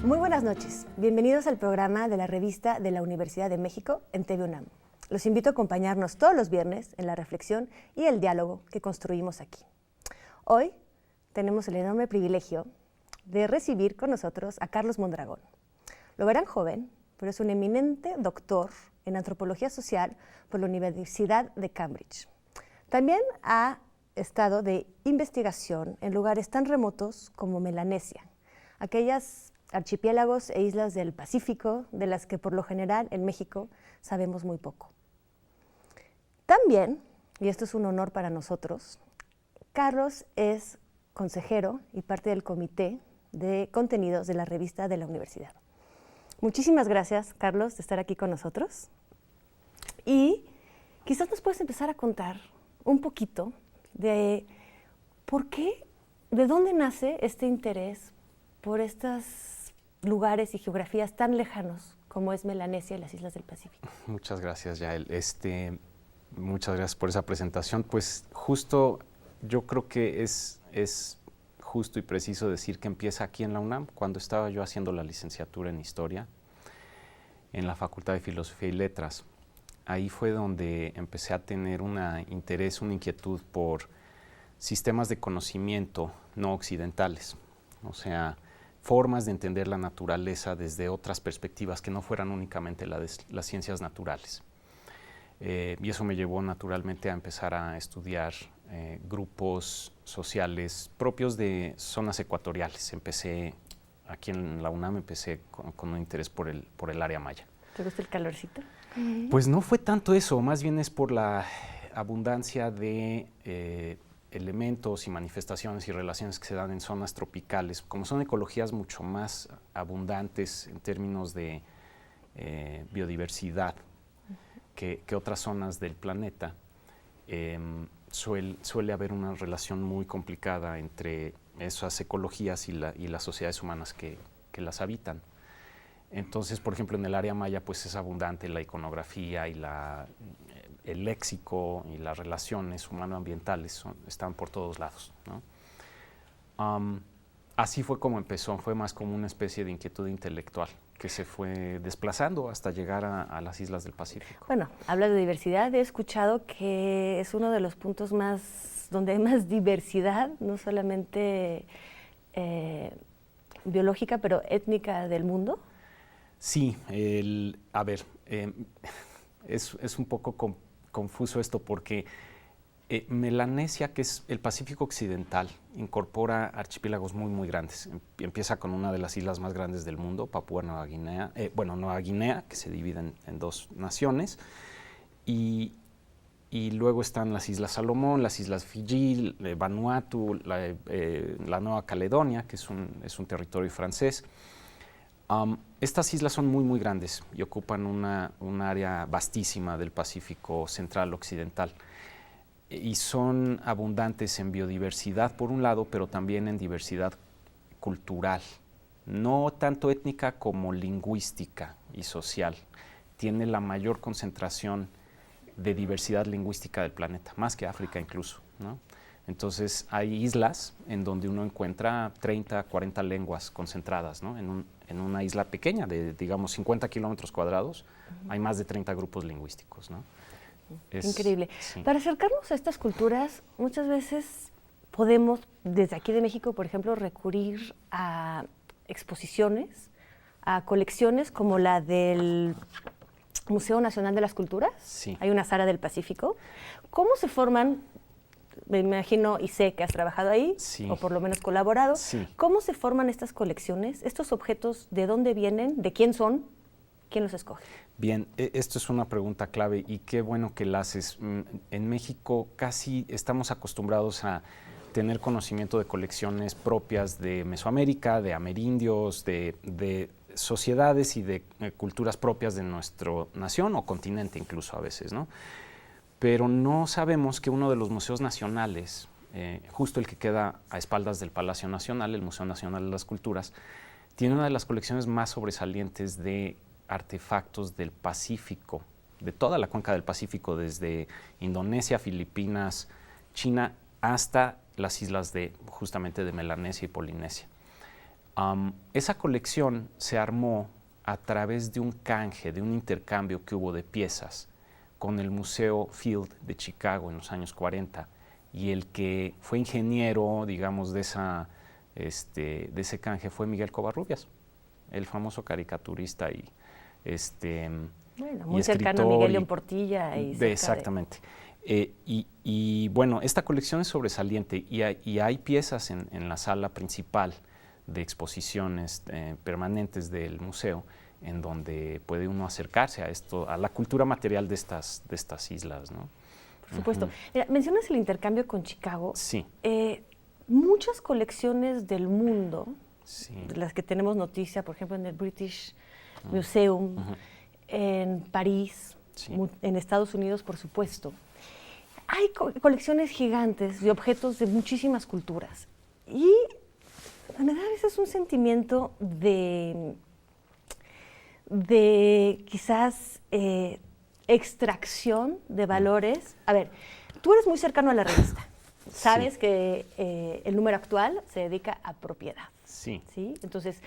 Muy buenas noches. Bienvenidos al programa de la revista de la Universidad de México en TV UNAM. Los invito a acompañarnos todos los viernes en la reflexión y el diálogo que construimos aquí. Hoy tenemos el enorme privilegio de recibir con nosotros a Carlos Mondragón. Lo verán joven, pero es un eminente doctor en antropología social por la Universidad de Cambridge. También ha estado de investigación en lugares tan remotos como Melanesia, aquellas archipiélagos e islas del Pacífico de las que por lo general en México sabemos muy poco. También, y esto es un honor para nosotros, Carlos es consejero y parte del comité de contenidos de la revista de la universidad. Muchísimas gracias, Carlos, de estar aquí con nosotros. Y quizás nos puedes empezar a contar un poquito de por qué, de dónde nace este interés por estos lugares y geografías tan lejanos como es Melanesia y las islas del Pacífico. Muchas gracias, Yael. Muchas gracias por esa presentación. Pues justo yo creo que es justo y preciso decir que empieza aquí en la UNAM, cuando estaba yo haciendo la licenciatura en Historia en la Facultad de Filosofía y Letras. Ahí fue donde empecé a tener un interés, una inquietud por sistemas de conocimiento no occidentales, o sea, formas de entender la naturaleza desde otras perspectivas que no fueran únicamente las ciencias naturales. Y eso me llevó naturalmente a empezar a estudiar grupos sociales propios de zonas ecuatoriales. Empecé aquí en la UNAM, empecé con un interés por el área maya. ¿Te gusta el calorcito? Pues no fue tanto eso, más bien es por la abundancia de elementos y manifestaciones y relaciones que se dan en zonas tropicales. Como son ecologías mucho más abundantes en términos de biodiversidad que otras zonas del planeta, suele haber una relación muy complicada entre esas ecologías y las sociedades humanas que las habitan. Entonces, por ejemplo, en el área maya pues es abundante la iconografía y el léxico y las relaciones humano-ambientales están por todos lados, ¿no? Así fue como empezó, fue más como una especie de inquietud intelectual que se fue desplazando hasta llegar a las islas del Pacífico. Bueno, hablas de diversidad, he escuchado que es uno de los puntos donde hay más diversidad, no solamente biológica, pero étnica del mundo. Sí, es un poco confuso esto porque Melanesia, que es el Pacífico Occidental, incorpora archipiélagos muy, muy grandes. Empieza con una de las islas más grandes del mundo, Papúa Nueva Guinea, Nueva Guinea, que se divide en dos naciones, y luego están las Islas Salomón, las Islas Fiji, Vanuatu, la Nueva Caledonia, que es un territorio francés. Estas islas son muy, muy grandes y ocupan una área vastísima del Pacífico Central Occidental. Y son abundantes en biodiversidad, por un lado, pero también en diversidad cultural, no tanto étnica como lingüística y social. Tiene la mayor concentración de diversidad lingüística del planeta, más que África incluso, ¿no? Entonces hay islas en donde uno encuentra 30, 40 lenguas concentradas, ¿no? En una isla pequeña de, digamos, 50 kilómetros cuadrados, hay más de 30 grupos lingüísticos, ¿no? Increíble. Sí. Para acercarnos a estas culturas, muchas veces podemos, desde aquí de México, por ejemplo, recurrir a exposiciones, a colecciones como la del Museo Nacional de las Culturas. Sí. Hay una sala del Pacífico. ¿Cómo se forman? Me imagino y sé que has trabajado ahí, Sí. o por lo menos colaborado. Sí. ¿Cómo se forman estas colecciones? ¿Estos objetos de dónde vienen? ¿De quién son? ¿Quién los escoge? Bien, esto es una pregunta clave y qué bueno que la haces. En México casi estamos acostumbrados a tener conocimiento de colecciones propias de Mesoamérica, de amerindios, de sociedades y de culturas propias de nuestra nación o continente incluso a veces, ¿no? Pero no sabemos que uno de los museos nacionales, justo el que queda a espaldas del Palacio Nacional, el Museo Nacional de las Culturas, tiene una de las colecciones más sobresalientes de artefactos del Pacífico, de toda la cuenca del Pacífico, desde Indonesia, Filipinas, China, hasta las islas justamente de Melanesia y Polinesia. Esa colección se armó a través de un canje, de un intercambio que hubo de piezas con el Museo Field de Chicago en los años 40, y el que fue ingeniero, digamos, de ese canje fue Miguel Covarrubias, el famoso caricaturista y bueno, muy y cercano a Miguel León Portilla. Exactamente. Y bueno, esta colección es sobresaliente y hay piezas en la sala principal de exposiciones permanentes del museo, en donde puede uno acercarse a esto, a la cultura material de estas islas, ¿no? Por supuesto. Mira, mencionas el intercambio con Chicago. Sí. Muchas colecciones del mundo, Sí. de las que tenemos noticia, por ejemplo, en el British Museum, en París, Sí. en Estados Unidos, por supuesto. Hay colecciones gigantes de objetos de muchísimas culturas. Y me da a veces un sentimiento de quizás extracción de valores. A ver, tú eres muy cercano a la revista. Sabes Sí. que el número actual se dedica a propiedad. Sí. ¿Sí? Entonces,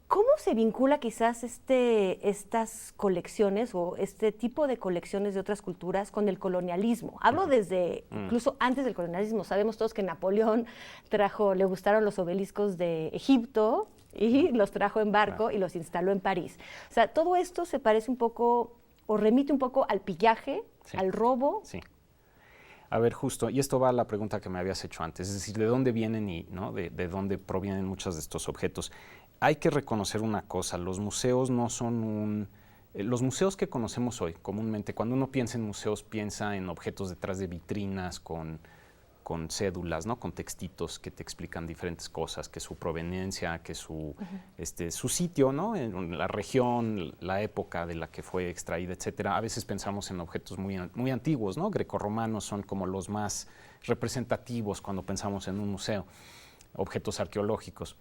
¿cómo se vincula quizás estas colecciones o este tipo de colecciones de otras culturas con el colonialismo? Hablo desde incluso antes del colonialismo. Sabemos todos que Napoleón le gustaron los obeliscos de Egipto y los trajo en barco y los instaló en París. O sea, todo esto se parece un poco o remite un poco al pillaje, Sí. al robo. Sí. A ver, justo, y esto va a la pregunta que me habías hecho antes, es decir, ¿de dónde vienen y ¿no? de dónde provienen muchos de estos objetos? Hay que reconocer una cosa, los museos no son los museos que conocemos hoy, comúnmente, cuando uno piensa en museos, piensa en objetos detrás de vitrinas con cédulas, ¿no? Con textitos que te explican diferentes cosas, que su proveniencia, que su sitio, ¿no? En la región, la época de la que fue extraída, etcétera. A veces pensamos en objetos muy antiguos, ¿no? Grecorromanos son como los más representativos cuando pensamos en un museo, objetos arqueológicos.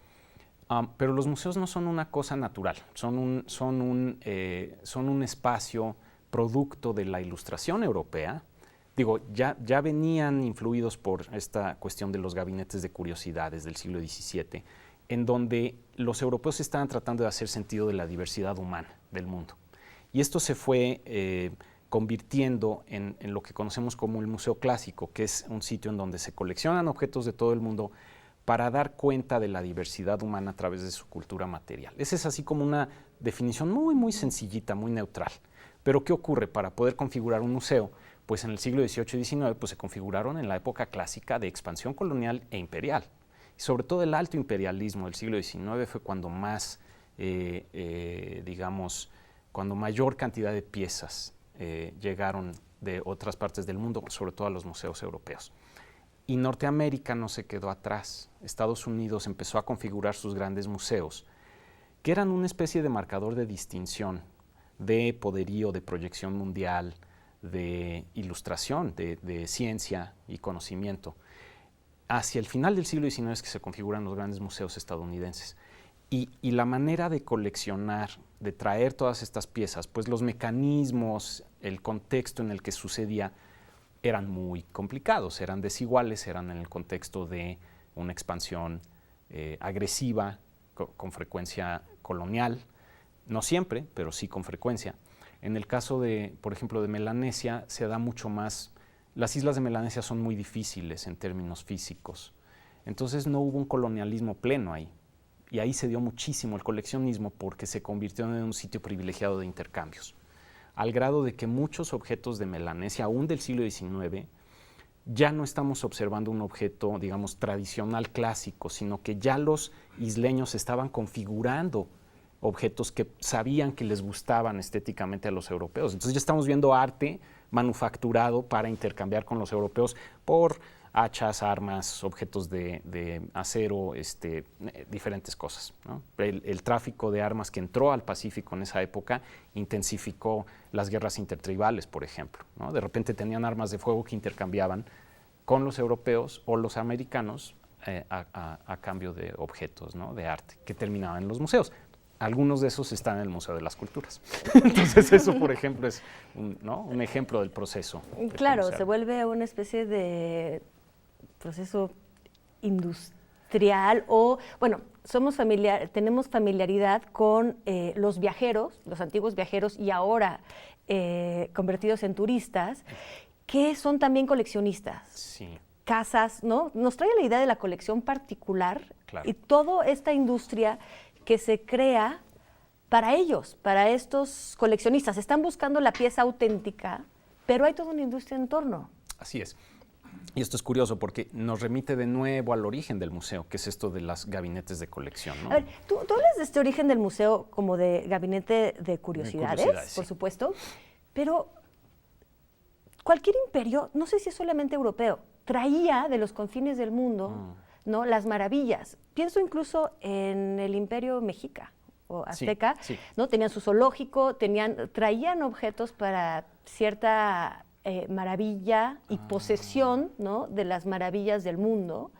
Pero los museos no son una cosa natural, son un espacio producto de la Ilustración europea. Digo, ya venían influidos por esta cuestión de los gabinetes de curiosidades del siglo XVII, en donde los europeos estaban tratando de hacer sentido de la diversidad humana del mundo. Y esto se fue convirtiendo en lo que conocemos como el Museo Clásico, que es un sitio en donde se coleccionan objetos de todo el mundo para dar cuenta de la diversidad humana a través de su cultura material. Esa es así como una definición muy, muy sencillita, muy neutral. Pero ¿qué ocurre? Para poder configurar un museo, pues en el siglo XVIII y XIX pues se configuraron en la época clásica de expansión colonial e imperial. Y sobre todo el alto imperialismo del siglo XIX fue cuando más, digamos, cuando mayor cantidad de piezas llegaron de otras partes del mundo, sobre todo a los museos europeos. Y Norteamérica no se quedó atrás. Estados Unidos empezó a configurar sus grandes museos, que eran una especie de marcador de distinción, de poderío, de proyección mundial, de ilustración, de ciencia y conocimiento. Hacia el final del siglo XIX es que se configuran los grandes museos estadounidenses. Y la manera de coleccionar, de traer todas estas piezas, pues los mecanismos, el contexto en el que sucedía, eran muy complicados, eran desiguales, eran en el contexto de una expansión agresiva, con frecuencia colonial, no siempre, pero sí con frecuencia. En el caso de, por ejemplo, de Melanesia, se da mucho más. Las islas de Melanesia son muy difíciles en términos físicos. Entonces no hubo un colonialismo pleno ahí. Y ahí se dio muchísimo el coleccionismo porque se convirtió en un sitio privilegiado de intercambios. Al grado de que muchos objetos de Melanesia, aún del siglo XIX, ya no estamos observando un objeto, digamos, tradicional clásico, sino que ya los isleños estaban configurando objetos que sabían que les gustaban estéticamente a los europeos. Entonces ya estamos viendo arte manufacturado para intercambiar con los europeos por hachas, armas, objetos de acero, diferentes cosas, ¿no? El tráfico de armas que entró al Pacífico en esa época intensificó las guerras intertribales, por ejemplo, ¿no? De repente tenían armas de fuego que intercambiaban con los europeos o los americanos a cambio de objetos, ¿no? De arte que terminaban en los museos. Algunos de esos están en el Museo de las Culturas. Entonces eso, por ejemplo, es un ejemplo del proceso. Claro, se vuelve una especie de proceso industrial industrial o, bueno, tenemos familiaridad con los viajeros, los antiguos viajeros y ahora convertidos en turistas, que son también coleccionistas. Sí. Casas, ¿no? Nos trae la idea de la colección particular Claro. y toda esta industria que se crea para ellos, para estos coleccionistas. Están buscando la pieza auténtica, pero hay toda una industria en torno. Así es. Y esto es curioso porque nos remite de nuevo al origen del museo, que es esto de los gabinetes de colección, ¿no? A ver, tú hablas de este origen del museo como de gabinete de curiosidades, por sí. supuesto, pero cualquier imperio, no sé si es solamente europeo, traía de los confines del mundo, ¿no?, las maravillas. Pienso incluso en el imperio mexica o azteca, sí. ¿no? Tenían su zoológico, traían objetos para cierta maravilla y posesión, ¿no?, de las maravillas del mundo.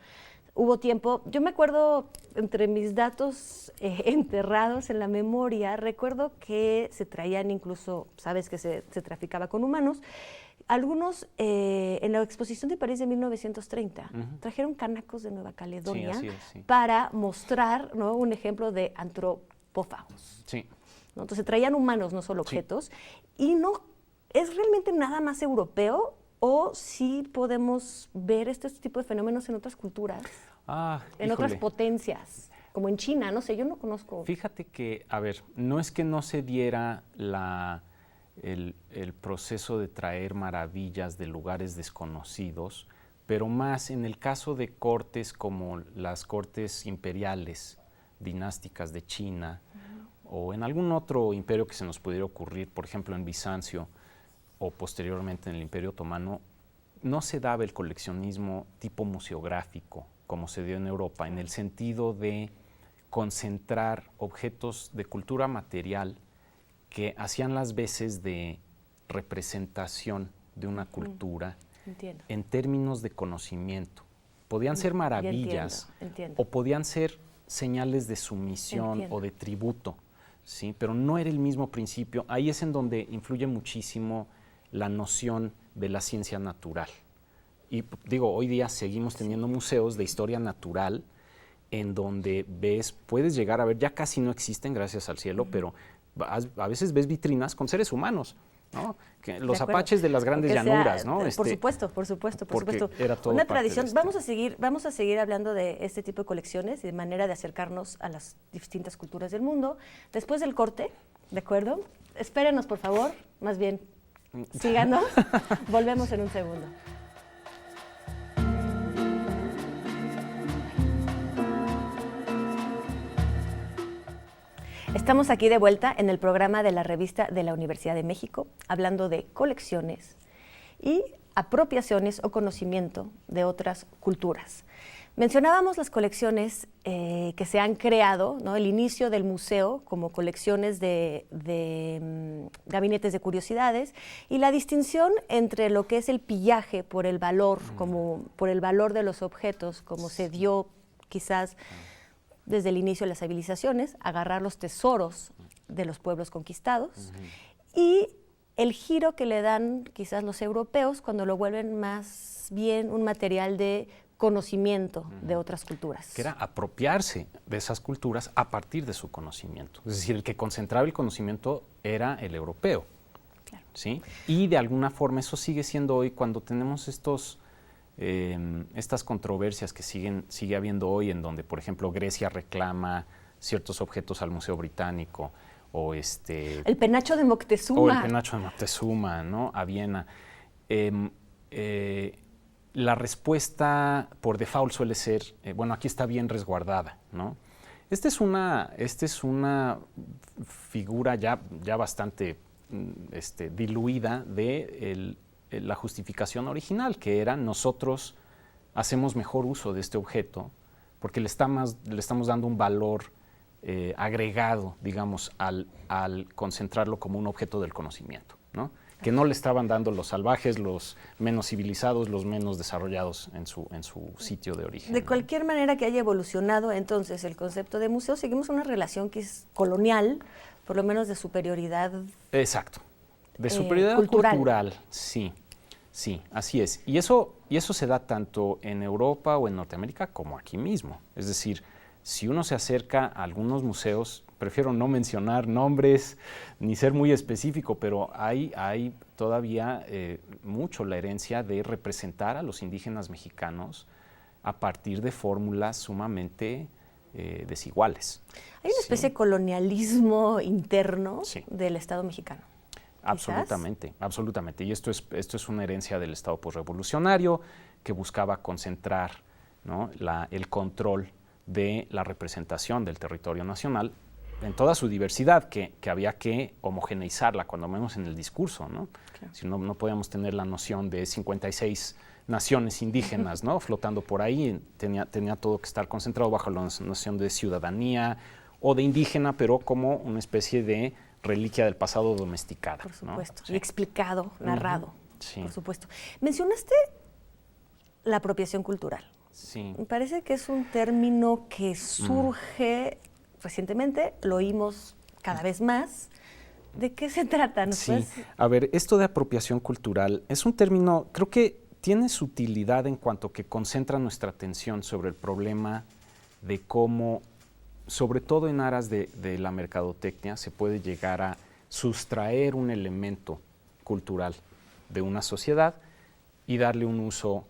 Hubo tiempo, yo me acuerdo, entre mis datos enterrados en la memoria, recuerdo que se traían incluso, sabes que se traficaba con humanos. Algunos, en la exposición de París de 1930, trajeron canacos de Nueva Caledonia para mostrar, ¿no?, un ejemplo de antropófagos. Sí. ¿No? Entonces traían humanos, no solo objetos, y no es realmente nada más europeo, o sí podemos ver este tipo de fenómenos en otras culturas, en otras potencias, como en China, no sé, yo no conozco. Fíjate que, a ver, no es que no se diera el proceso de traer maravillas de lugares desconocidos, pero más en el caso de cortes como las cortes imperiales, dinásticas de China, o en algún otro imperio que se nos pudiera ocurrir, por ejemplo en Bizancio, o posteriormente en el Imperio Otomano, no se daba el coleccionismo tipo museográfico, como se dio en Europa, en el sentido de concentrar objetos de cultura material que hacían las veces de representación de una cultura en términos de conocimiento. Podían ser maravillas o podían ser señales de sumisión o de tributo, ¿sí? Pero no era el mismo principio. Ahí es en donde influye muchísimo la noción de la ciencia natural. Y digo, hoy día seguimos teniendo museos de historia natural en donde puedes llegar a ver, ya casi no existen, gracias al cielo, pero a veces ves vitrinas con seres humanos, ¿no? Los apaches de las grandes llanuras, ¿no? Por supuesto. Era todo una tradición. Vamos a seguir hablando de este tipo de colecciones, de manera de acercarnos a las distintas culturas del mundo. Después del corte, ¿de acuerdo? Espérenos, por favor, más bien, síganos. Volvemos en un segundo. Estamos aquí de vuelta en el programa de la revista de la Universidad de México, hablando de colecciones y apropiaciones o conocimiento de otras culturas. Mencionábamos las colecciones que se han creado, ¿no? El inicio del museo como colecciones de gabinetes de curiosidades y la distinción entre lo que es el pillaje por el valor, como por el valor de los objetos, como se dio quizás desde el inicio de las civilizaciones, agarrar los tesoros de los pueblos conquistados, y el giro que le dan quizás los europeos cuando lo vuelven más bien un material de conocimiento de otras culturas. Que era apropiarse de esas culturas a partir de su conocimiento. Es decir, el que concentraba el conocimiento era el europeo. Claro. ¿Sí? Y de alguna forma eso sigue siendo hoy cuando tenemos estas controversias que sigue habiendo hoy, en donde, por ejemplo, Grecia reclama ciertos objetos al Museo Británico, o el penacho de Moctezuma. O el penacho de Moctezuma, ¿no? A Viena. La respuesta por default suele ser, bueno, aquí está bien resguardada, ¿no? Esta es una figura ya bastante diluida de la justificación original, que era: nosotros hacemos mejor uso de este objeto porque le estamos dando un valor agregado, digamos, al concentrarlo como un objeto del conocimiento, ¿no? Que no le estaban dando los salvajes, los menos civilizados, los menos desarrollados en su sitio de origen. De cualquier manera que haya evolucionado entonces el concepto de museo, seguimos una relación que es colonial, por lo menos de superioridad. Exacto. De superioridad cultural, sí. Sí, así es. Y eso se da tanto en Europa o en Norteamérica como aquí mismo. Es decir, si uno se acerca a algunos museos, prefiero no mencionar nombres ni ser muy específico, pero hay todavía mucho la herencia de representar a los indígenas mexicanos a partir de fórmulas sumamente desiguales. Hay una especie de colonialismo interno Sí. del Estado mexicano. Absolutamente, absolutamente. Y esto es una herencia del Estado posrevolucionario que buscaba concentrar, ¿no?, el control de la representación del territorio nacional en toda su diversidad, que había que homogeneizarla, cuando menos en el discurso, ¿no? Claro. Si no podíamos tener la noción de 56 naciones indígenas, ¿no?, flotando por ahí, tenía todo que estar concentrado bajo la noción de ciudadanía o de indígena, pero como una especie de reliquia del pasado domesticada. Por supuesto, ¿no? Sí. Y explicado, narrado, Sí. por supuesto. Mencionaste la apropiación cultural. Sí. Me parece que es un término que surge recientemente, lo oímos cada vez más. ¿De qué se trata? Sí, a ver, esto de apropiación cultural es un término, creo que tiene su utilidad en cuanto que concentra nuestra atención sobre el problema de cómo, sobre todo en aras de la mercadotecnia, se puede llegar a sustraer un elemento cultural de una sociedad y darle un uso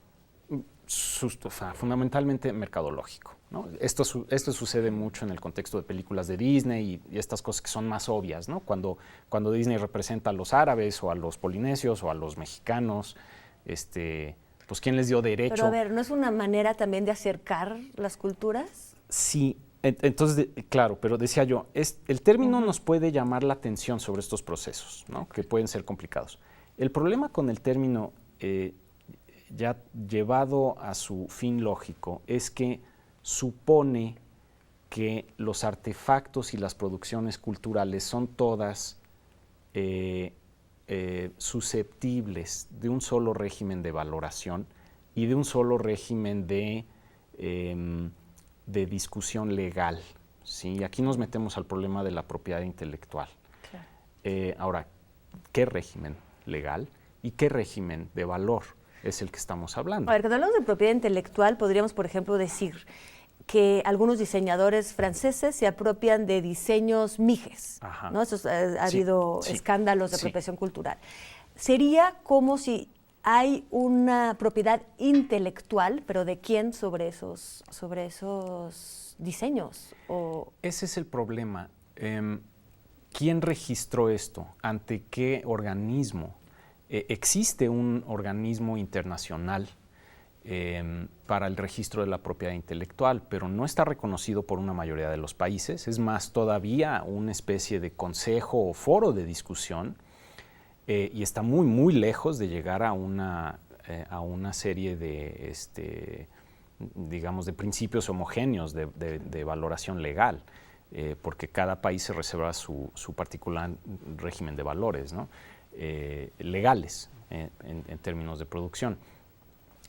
fundamentalmente mercadológico, ¿no? Esto sucede mucho en el contexto de películas de Disney y estas cosas que son más obvias, ¿no? Cuando Disney representa a los árabes o a los polinesios o a los mexicanos, pues ¿quién les dio derecho? Pero a ver, ¿no es una manera también de acercar las culturas? Sí, entonces, claro, pero decía yo, el término nos puede llamar la atención sobre estos procesos, ¿no?, que pueden ser complicados. El problema con el término ya llevado a su fin lógico es que supone que los artefactos y las producciones culturales son todas susceptibles de un solo régimen de valoración y de un solo régimen de discusión legal, ¿sí? Aquí nos metemos al problema de la propiedad intelectual. Claro. Ahora, ¿qué régimen legal y qué régimen de valor es el que estamos hablando? A ver, cuando hablamos de propiedad intelectual, podríamos, por ejemplo, decir que algunos diseñadores franceses se apropian de diseños mijes, Ajá. ¿no? Ha habido escándalos de Sí. apropiación cultural. Sería como si hay una propiedad intelectual, pero ¿de quién sobre esos diseños? Ese es el problema. ¿Quién registró esto? ¿Ante qué organismo? Existe un organismo internacional para el registro de la propiedad intelectual, pero no está reconocido por una mayoría de los países. Es más, todavía una especie de consejo o foro de discusión, y está muy, muy lejos de llegar a una serie de, digamos, de principios homogéneos de valoración legal, porque cada país se reserva su particular régimen de valores, ¿no?, legales en términos de producción.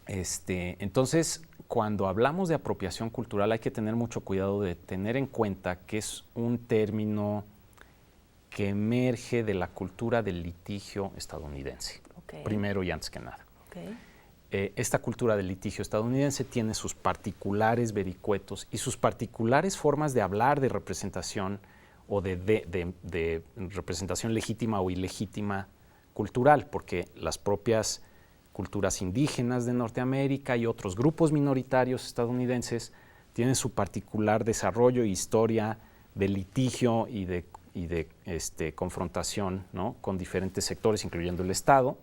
Entonces, cuando hablamos de apropiación cultural hay que tener mucho cuidado de tener en cuenta que es un término que emerge de la cultura del litigio estadounidense, primero y antes que nada. Esta cultura del litigio estadounidense tiene sus particulares vericuetos y sus particulares formas de hablar de representación o de representación legítima o ilegítima cultural, porque las propias culturas indígenas de Norteamérica y otros grupos minoritarios estadounidenses tienen su particular desarrollo e historia de litigio y de confrontación, ¿no?, con diferentes sectores, incluyendo el Estado,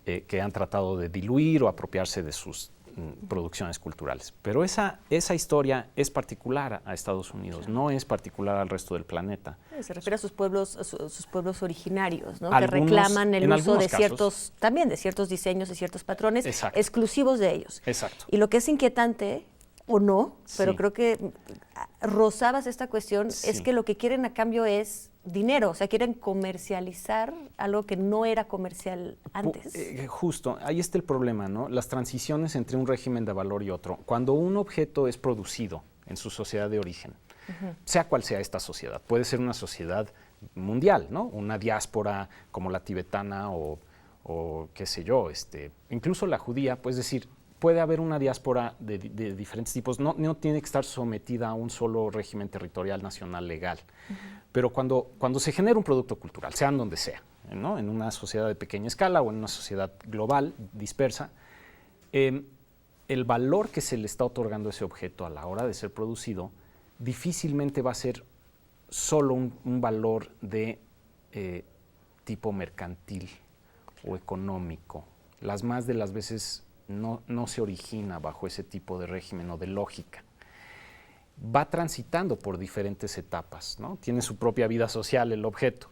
que han tratado de diluir o apropiarse de sus producciones culturales. Pero esa historia es particular a Estados Unidos, claro, no es particular al resto del planeta. Se refiere a sus pueblos originarios, ¿no?, Algunos, que reclaman el uso de casos, ciertos diseños y ciertos patrones, exacto, exclusivos de ellos. Exacto. Y lo que es inquietante, o no, pero sí, creo que rozabas esta cuestión, sí, es que lo que quieren a cambio es dinero, o sea, quieren comercializar algo que no era comercial antes. Justo, ahí está el problema, ¿no? Las transiciones entre un régimen de valor y otro. Cuando un objeto es producido en su sociedad de origen, sea cual sea esta sociedad, puede ser una sociedad mundial, ¿no?, una diáspora como la tibetana o o qué sé yo, incluso la judía, pues decir, puede haber una diáspora de diferentes tipos, no tiene que estar sometida a un solo régimen territorial nacional legal, pero cuando se genera un producto cultural, sea en donde sea, ¿no? En una sociedad de pequeña escala o en una sociedad global, dispersa, el valor que se le está otorgando a ese objeto a la hora de ser producido difícilmente va a ser solo un valor de tipo mercantil o económico. Las más de las veces no se origina bajo ese tipo de régimen o de lógica. Va transitando por diferentes etapas, ¿no? Tiene su propia vida social el objeto.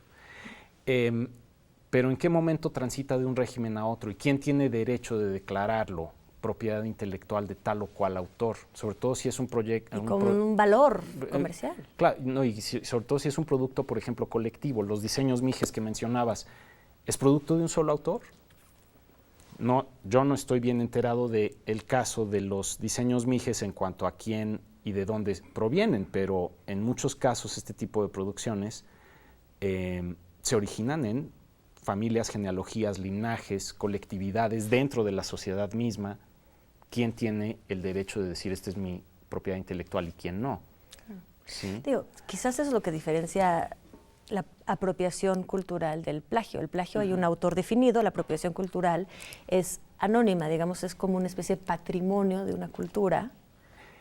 Pero ¿en qué momento transita de un régimen a otro? ¿Y quién tiene derecho de declararlo propiedad intelectual de tal o cual autor? Sobre todo si es un proyecto... Y con un valor comercial. Claro, no, y sobre todo si es un producto, por ejemplo, colectivo. Los diseños Mijes que mencionabas, ¿es producto de un solo autor? No, yo no estoy bien enterado del caso de los diseños Mijes en cuanto a quién y de dónde provienen, pero en muchos casos este tipo de producciones se originan en familias, genealogías, linajes, colectividades dentro de la sociedad misma. ¿Quién tiene el derecho de decir esta es mi propiedad intelectual y quién no? ¿Sí? Digo, quizás eso es lo que diferencia la apropiación cultural del plagio. El plagio hay un autor definido, la apropiación cultural es anónima, digamos, es como una especie de patrimonio de una cultura.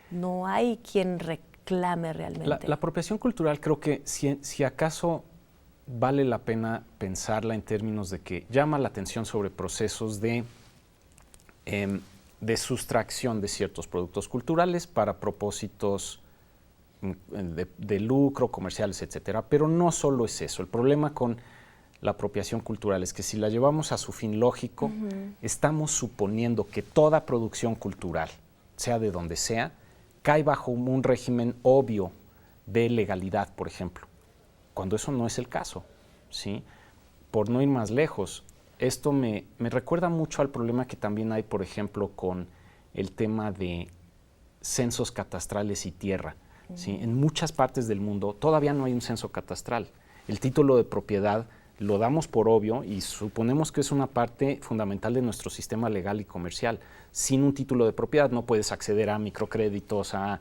No hay quien reclame realmente. La apropiación cultural creo que si acaso vale la pena pensarla en términos de que llama la atención sobre procesos de sustracción de ciertos productos culturales para propósitos de lucro, comerciales, etcétera. Pero no solo es eso. El problema con la apropiación cultural es que si la llevamos a su fin lógico, estamos suponiendo que toda producción cultural, sea de donde sea, cae bajo un régimen obvio de legalidad, por ejemplo, cuando eso no es el caso, ¿sí? Por no ir más lejos, esto me recuerda mucho al problema que también hay, por ejemplo, con el tema de censos catastrales y tierra. ¿Sí? En muchas partes del mundo todavía no hay un censo catastral. El título de propiedad lo damos por obvio y suponemos que es una parte fundamental de nuestro sistema legal y comercial. Sin un título de propiedad no puedes acceder a microcréditos, a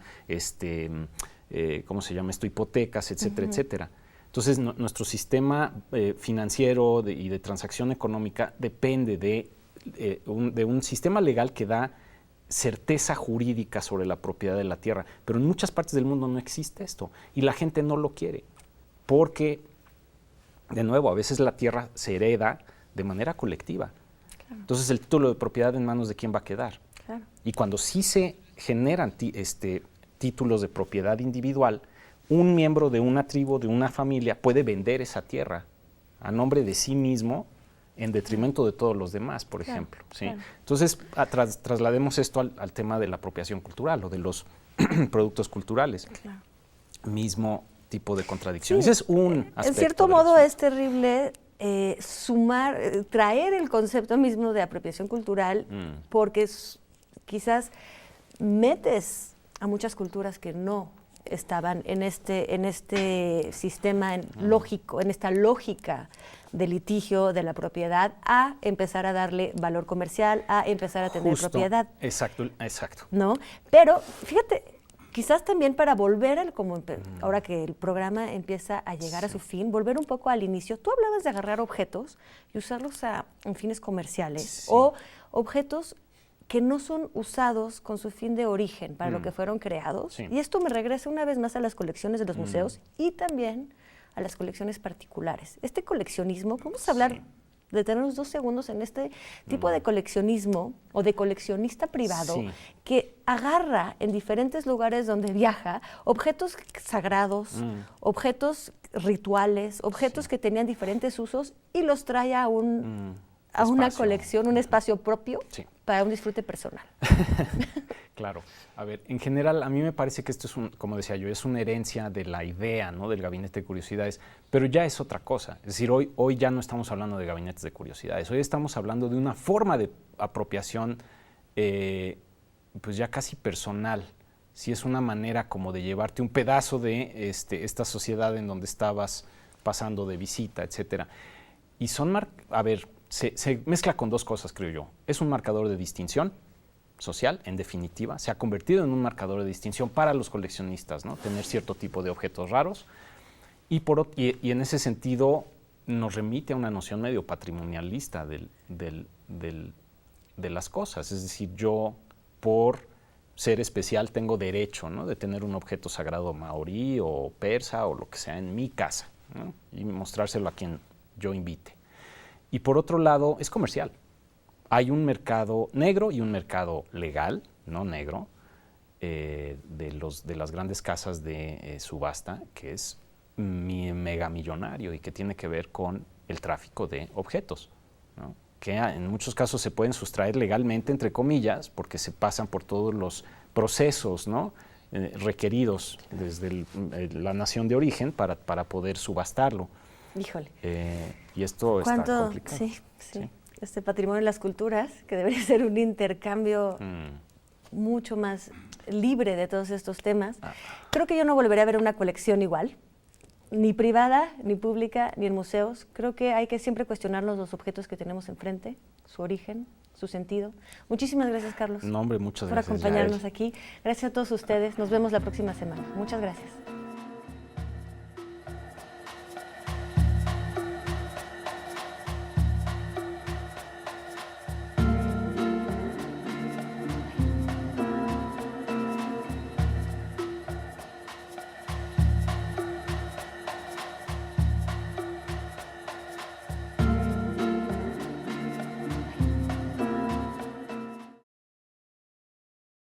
¿cómo se llama esto? Hipotecas, etcétera, etcétera. Entonces, nuestro sistema financiero y de transacción económica depende de un sistema legal que da certeza jurídica sobre la propiedad de la tierra, pero en muchas partes del mundo no existe esto y la gente no lo quiere porque, de nuevo, a veces la tierra se hereda de manera colectiva. Claro. Entonces el título de propiedad en manos de quién va a quedar. Claro. Y cuando sí se generan títulos de propiedad individual, un miembro de una tribu, de una familia, puede vender esa tierra a nombre de sí mismo en detrimento de todos los demás, por ejemplo. ¿Sí? Claro. Entonces, traslademos esto al tema de la apropiación cultural o de los productos culturales. Claro. Mismo tipo de contradicción. Sí, ese es un aspecto. En cierto modo es terrible traer el concepto mismo de apropiación cultural porque quizás metes a muchas culturas que no estaban en este sistema lógico, en esta lógica de litigio de la propiedad, a empezar a darle valor comercial, a empezar a tener propiedad. Exacto. ¿No? Pero fíjate, quizás también para volver ahora que el programa empieza a llegar a su fin, volver un poco al inicio. Tú hablabas de agarrar objetos y usarlos en fines comerciales o objetos que no son usados con su fin de origen para lo que fueron creados. Sí. Y esto me regresa una vez más a las colecciones de los museos y también a las colecciones particulares. Este coleccionismo, vamos a hablar, detenernos 2 segundos en este tipo de coleccionismo o de coleccionista privado que agarra en diferentes lugares donde viaja objetos sagrados, objetos rituales, objetos que tenían diferentes usos y los trae a una colección, un espacio propio para un disfrute personal. Claro. A ver, en general, a mí me parece que esto es, como decía yo, es una herencia de la idea, ¿no?, del gabinete de curiosidades, pero ya es otra cosa. Es decir, hoy ya no estamos hablando de gabinetes de curiosidades, hoy estamos hablando de una forma de apropiación, pues ya casi personal. Si es una manera como de llevarte un pedazo de esta sociedad en donde estabas pasando de visita, etcétera. Y son, se mezcla con dos cosas, creo yo. Es un marcador de distinción social, en definitiva. Se ha convertido en un marcador de distinción para los coleccionistas, ¿no? Tener cierto tipo de objetos raros. Y en ese sentido nos remite a una noción medio patrimonialista de las cosas. Es decir, yo por ser especial tengo derecho, ¿no? De tener un objeto sagrado maorí o persa o lo que sea en mi casa, ¿no? Y mostrárselo a quien yo invite. Y por otro lado, es comercial. Hay un mercado negro y un mercado legal, no negro, de las grandes casas de subasta, que es megamillonario y que tiene que ver con el tráfico de objetos, ¿no? Que en muchos casos se pueden sustraer legalmente, entre comillas, porque se pasan por todos los procesos, ¿no? Requeridos desde la nación de origen para poder subastarlo. Híjole. Y esto está complicado. Sí. Este patrimonio de las culturas, que debería ser un intercambio mucho más libre de todos estos temas. Creo que yo no volveré a ver una colección igual, ni privada, ni pública, ni en museos. Creo que hay que siempre cuestionarnos los objetos que tenemos enfrente, su origen, su sentido. Muchísimas gracias, Carlos. No, hombre, muchas por gracias acompañarnos aquí. Gracias a todos ustedes. Nos vemos la próxima semana. Muchas gracias.